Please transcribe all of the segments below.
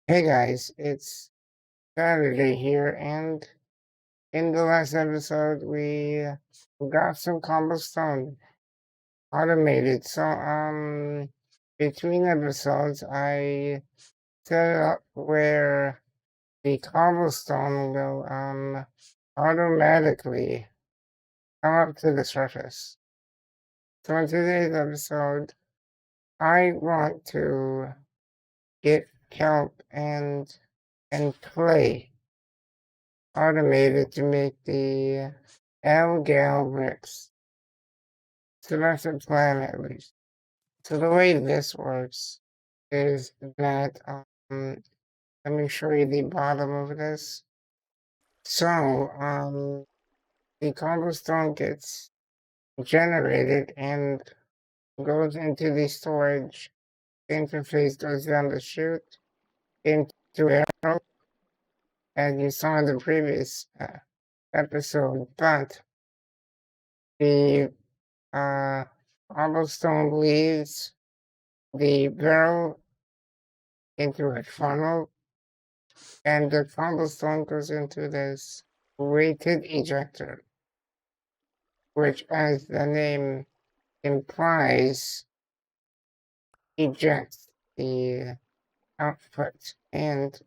Hey guys, it's Saturday here, and in the last episode, we got some cobblestone automated. Between episodes, I set up where the cobblestone will, automatically come up to the surface. So in today's episode, I want to get kelp and clay automated to make the Algal bricks. So that's the plan at least. So the way this works is that let me show you the bottom of this. So the cobblestone gets generated and goes into the storage interface, goes down the chute into arrow, as you saw in the previous episode, but the Uh, cobblestone leaves the barrel into a funnel, and the cobblestone goes into this weighted ejector, which, as the name implies, ejects the output. And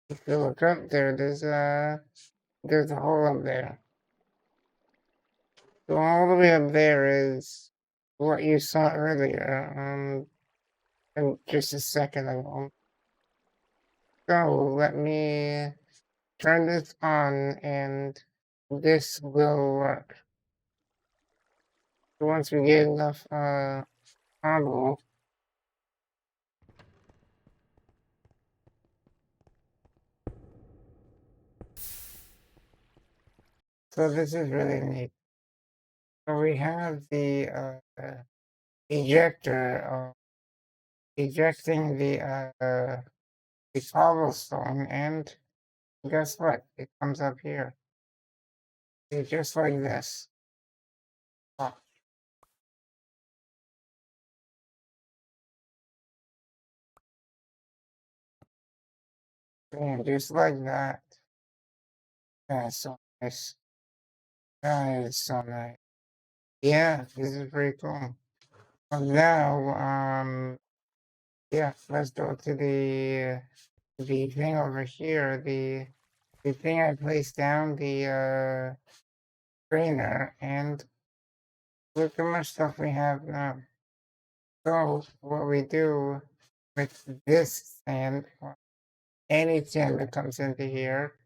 if you look up there, there's a hole up there. So all the way up there is what you saw earlier, just a second ago. So let me turn this on and this will work. So once we get enough cobble, so this is really neat. So we have the ejector ejecting the cobblestone, and guess what? It comes up here. It's just like this. Oh, and just like that. That's so nice. That is so nice. Yeah, this is pretty cool. Well, now, yeah, let's go to the thing over here. The thing I placed down the trainer, and look how much stuff we have now. So what we do with this sand, or any sand that comes into here,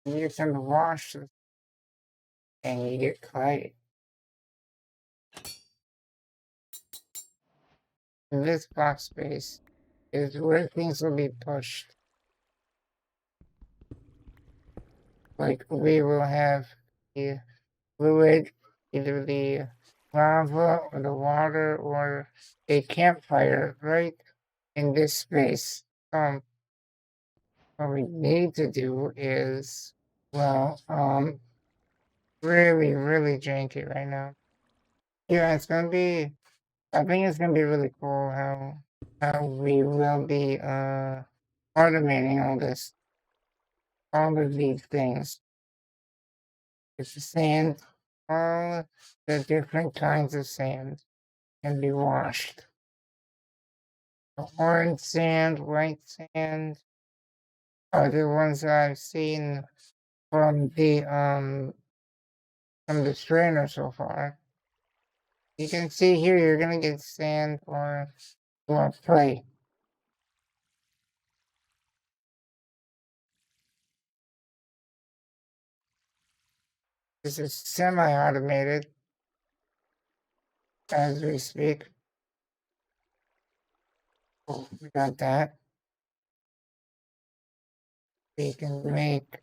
you can wash it and you get clay. This box space is where things will be pushed. Like we will have the fluid, either the lava or the water or a campfire right in this space. What we need to do is, well, really janky right now. Yeah, it's gonna be, I think it's gonna be really cool how we will be automating all of these things. It's the sand, all the different kinds of sand can be washed. Orange sand, white sand are the ones that I've seen from the strainer so far. You can see here you're gonna get sand or clay. This is semi-automated as we speak. Oh, we got that. We can make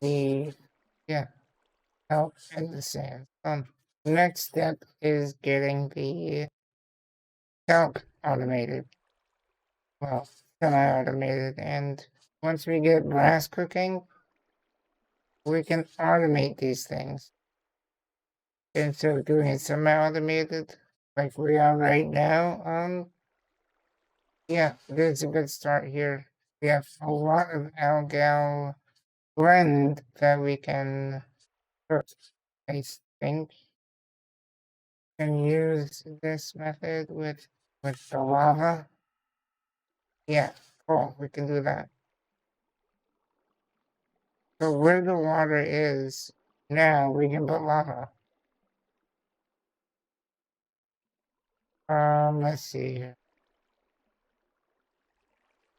the help in the sand. Next step is getting the calc automated. Well, semi-automated, and once we get brass cooking, we can automate these things. Instead of doing it semi-automated like we are right now, Yeah, this is a good start here. We have a lot of Algal Blend that we can cook. I think can use this method with the lava. Yeah, cool. We can do that. So where the water is now, we can put lava. Let's see here.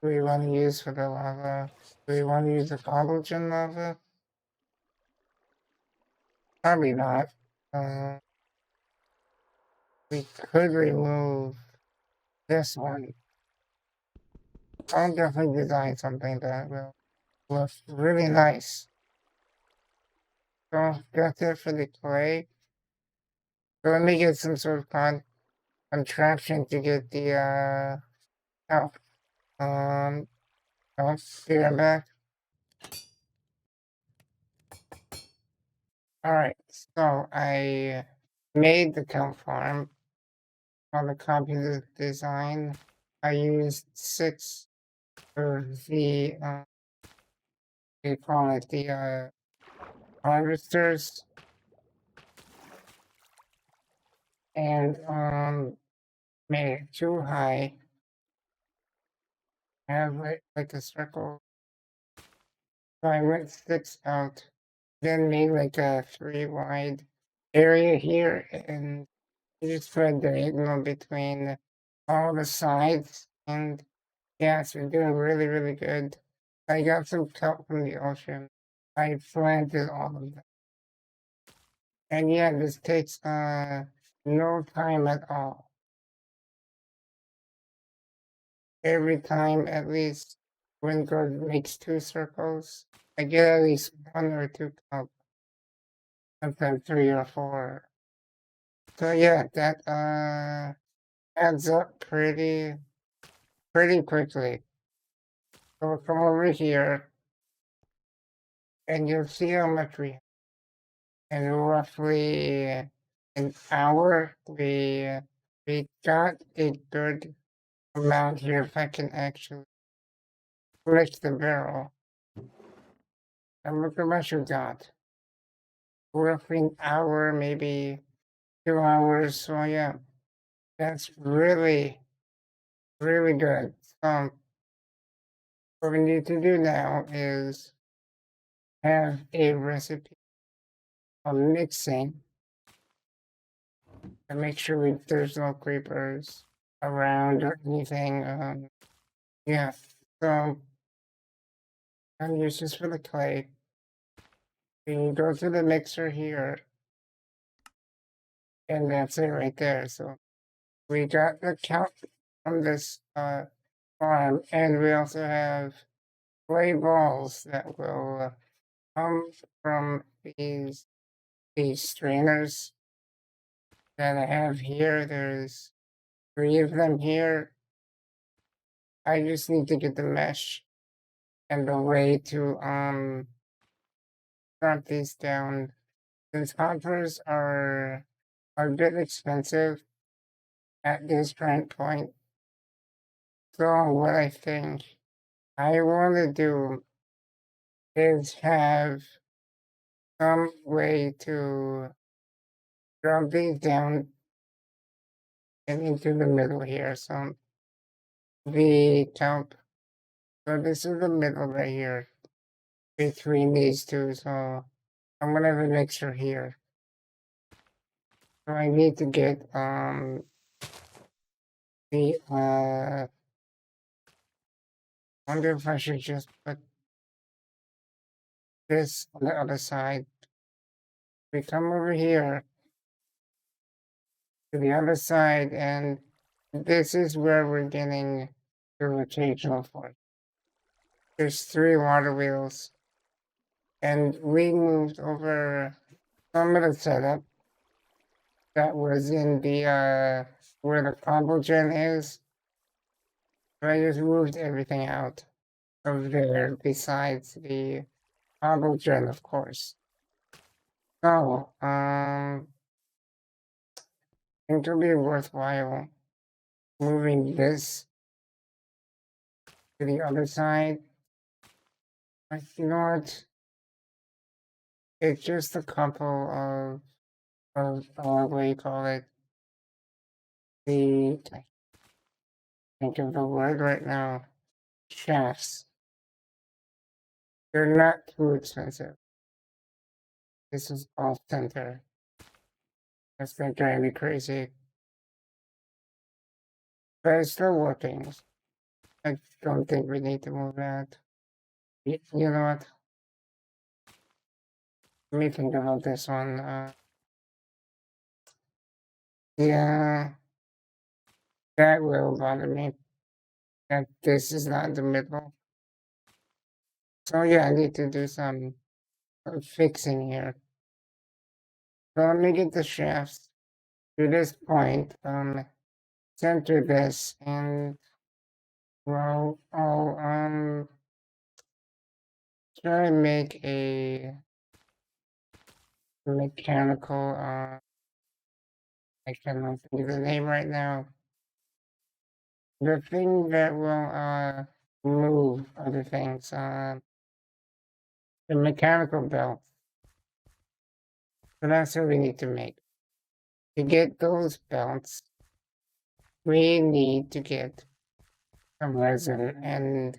Do we want to use for the lava? Do we want to use the cobblestone lava? Probably not. Uh, we could remove this one. I'll definitely design something that will look really nice. So that's it for the clay. So let me get some sort of contraption to get the out. Um, oh, here I'm back. All right, so I made the kelp farm on the computer design. I used 6 of the they call it the harvesters, and made it too high. Have like a circle. So I went 6 out, then made like a 3 wide area here, and just put a diagonal between all the sides. And yeah, it's been doing really, really good. I got some kelp from the ocean. I planted all of them. And yeah, this takes no time at all. Every time at least Wingard makes 2 circles, I get at least 1 or 2 kelp, sometimes 3 or 4. So yeah, that adds up pretty quickly. So we'll come over here and you'll see how much we have. In roughly an hour we got a good amount here. If I can actually lift the barrel and look how much we got. Roughly an hour, maybe 2 hours. So yeah, that's really good. What we need to do now is have a recipe of mixing and make sure there's no creepers around or anything. Yeah, so I'm use this for the clay. We go to the mixer here, and that's it right there. So we got the count from this farm, and we also have clay balls that will come from these strainers that I have here. There's 3 of them here. I just need to get the mesh and the way to drop these down. Since hoppers are a bit expensive at this current point. So what I think I want to do is have some way to drop these down and into the middle here. So the top, so this is the middle right here between these two. So I'm gonna have a mixer here. So I need to get the wonder if I should just put this on the other side. We come over here to the other side, and this is where we're getting the rotational force. There's 3 water wheels, and we moved over some of the setup that was in the where the combo gen is. So I just moved everything out of there besides the combo gen, of course. So I think it'll be worthwhile moving this to the other side. You know what? It's just a couple what do you call it? I think of the word right now. Shafts. They're not too expensive. This is off center. That's been driving me crazy. But it's still working. I don't think we need to move that. You know what? Let me think about this one. Yeah, that will bother me. That this is not the middle. So yeah, I need to do some fixing here. So let me get the shafts to this point. Center this and well, I'll try to make a mechanical. I cannot think of the name right now. The thing that will move other things. The mechanical belt. So that's what we need to make. To get those belts, we need to get some resin, and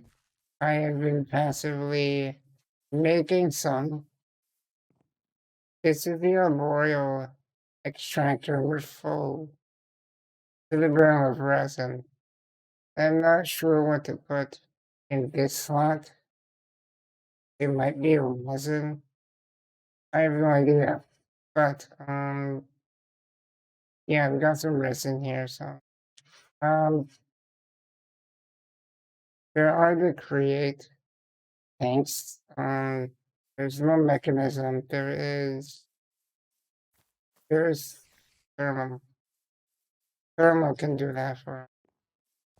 I have been passively making some. This is the arboreal extractor with full to the brim of resin. I'm not sure what to put in this slot. It might be a resin. I have no idea. But yeah, we got some resin here, so um there are the create tanks. There's no mechanism. There's thermal. Thermal can do that for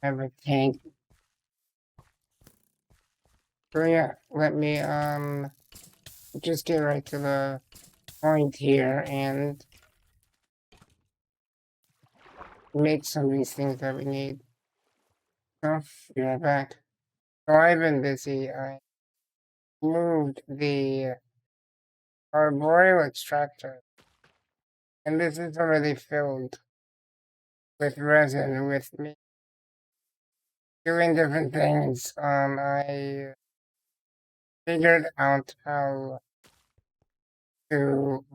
every tank. So yeah, let me just get right to the point here and make some of these things that we need. So be right back. So I've been busy. I moved the arboreal extractor, and this is already filled with resin with me doing different things. I figured out how to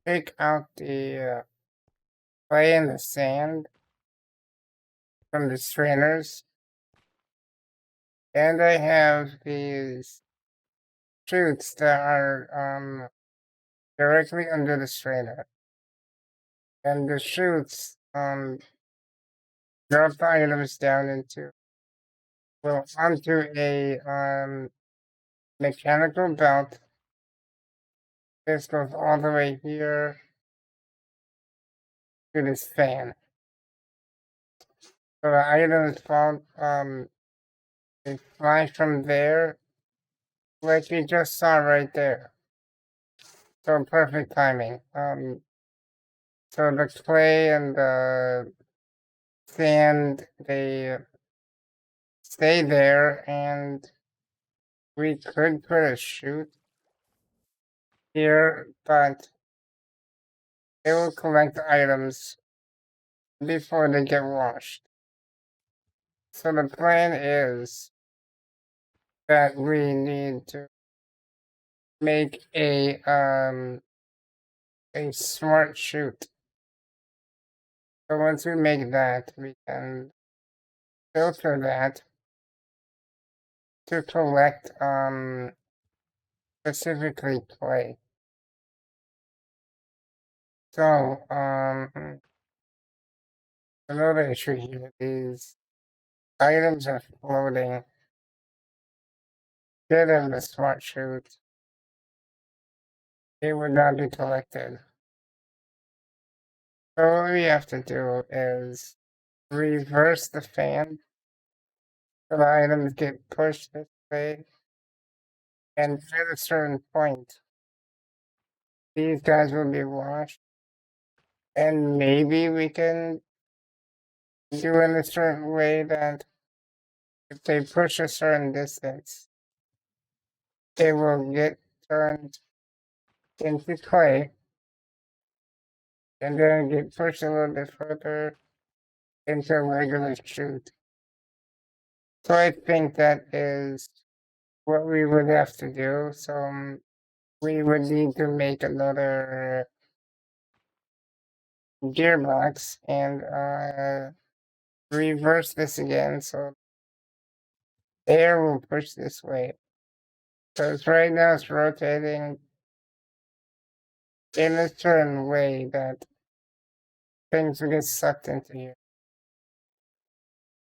take out the clay and the sand from the strainers, and I have these chutes that are directly under the strainer, and the chutes drop the items down into well onto a mechanical belt. This goes all the way here to this fan. So the items fall they fly from there like you just saw right there. So perfect timing. So the clay and the sand they stay there, and we could put a chute here, but it will collect items before they get washed. So the plan is that we need to make a smart chute. So once we make that, we can filter that to collect specifically clay. So another issue here is items are floating. Get in the smart chute. They would not be collected. So what we have to do is reverse the fan so the items get pushed this way, and at a certain point, these guys will be washed, and maybe we can do in a certain way that if they push a certain distance, they will get turned into clay and then get pushed a little bit further into a regular shoot. So I think that is what we would have to do. So we would need to make another gearbox and reverse this again so air will push this way. Because right now it's rotating in a certain way that things will get sucked into here.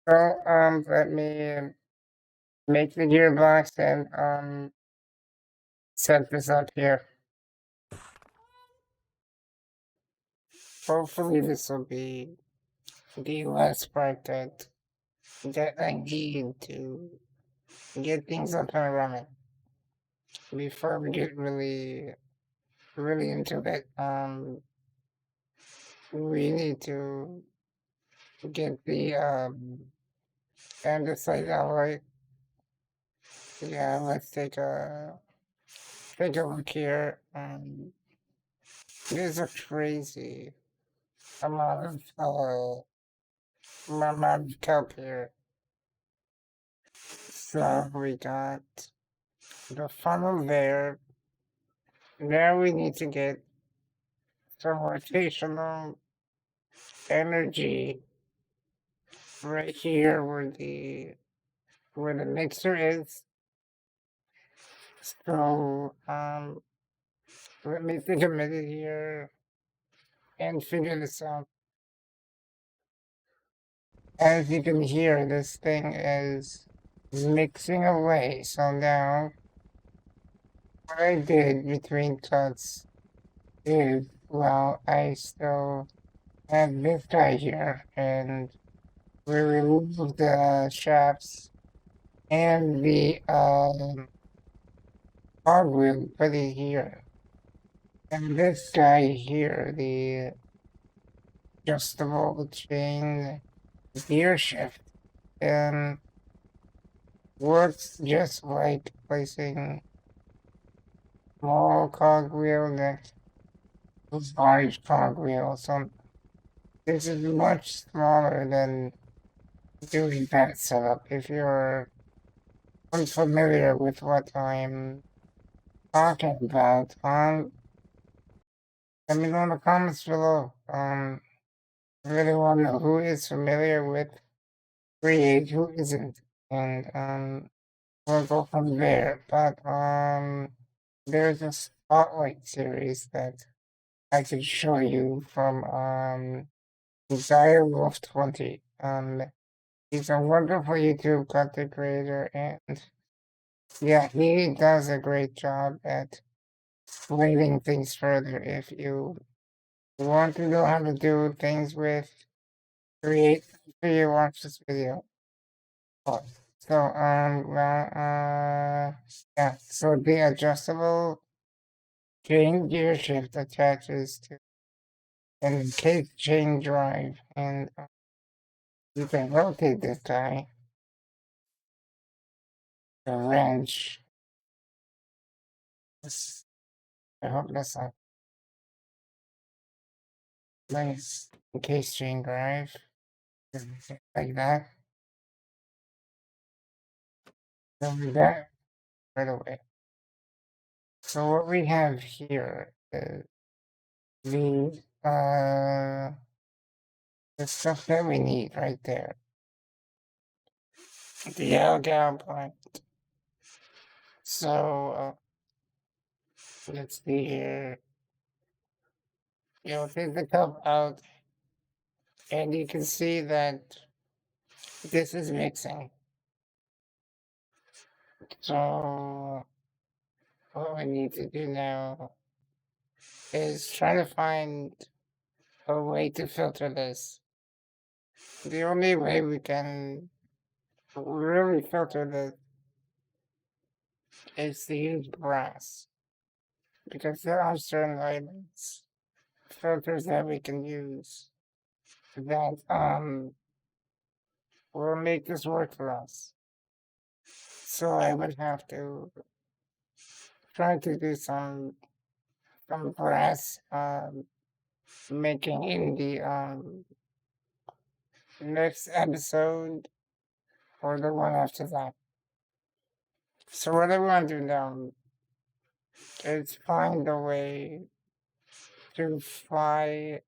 So let me make the gearbox and set this up here. Hopefully this will be the last part that I need to get things up and running before we get really into it. We need to get the andesite alloy. Yeah, let's take a look here. There's a crazy amount of kelp here. So we got the funnel there. Now we need to get some rotational energy right here where the mixer is. So let me take a minute here and figure this out. As you can hear, this thing is mixing away. So now what I did between cuts is, well, I still have this guy here, and we remove the shafts and the cogwheel, put it here. And this guy here, the adjustable chain gear shift, works just like placing small cogwheel next to large cogwheel. So this is much smaller than doing that setup. If you're unfamiliar with what I'm talking about, let me know in the comments below. I really want to know who is familiar with Create, who isn't, and we'll go from there. But there's a spotlight series that I could show you from Desire Wolf 20. He's a wonderful YouTube content creator, and yeah, he does a great job at explaining things further. If you want to know how to do things with Create, you watch this video. Oh, so yeah, so the adjustable chain gear shift attaches to an case chain drive, and you can rotate this guy. The wrench. I hope that's not nice. Case chain drive. Like that. Then we got right away. So what we have here is the stuff that we need right there. The Algal Blend. So let's see here. You'll take the cup out, and you can see that this is mixing. So what we need to do now is try to find a way to filter this. The only way we can really filter this is to use brass, because there are certain items, filters that we can use that will make this work for us. So I would have to try to do some brass making in the next episode or the one after that. So what I want to do now is find a way to fly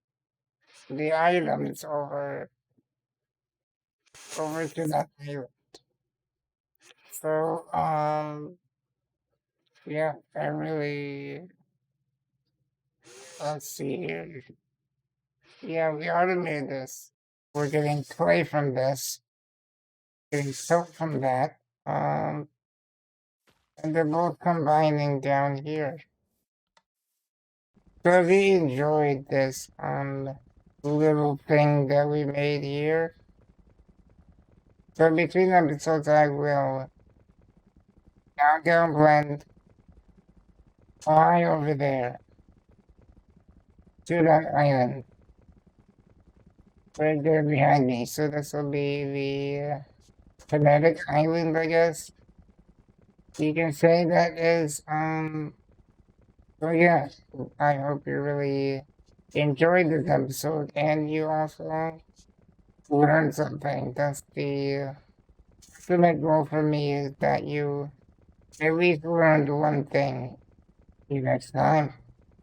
the items over to that island. So yeah, I really, let's see here. Yeah, we automated this. We're getting clay from this, getting soap from that. And they're both combining down here. So if you enjoyed this little thing that we made here, so between episodes I will Algal Blend fly over there to that island right there behind me. So this will be the kinetic island, I guess. You can say that is so yeah, I hope you really enjoyed this episode and you also learned something. That's the ultimate goal for me, is that you at least learned one thing. See you next time.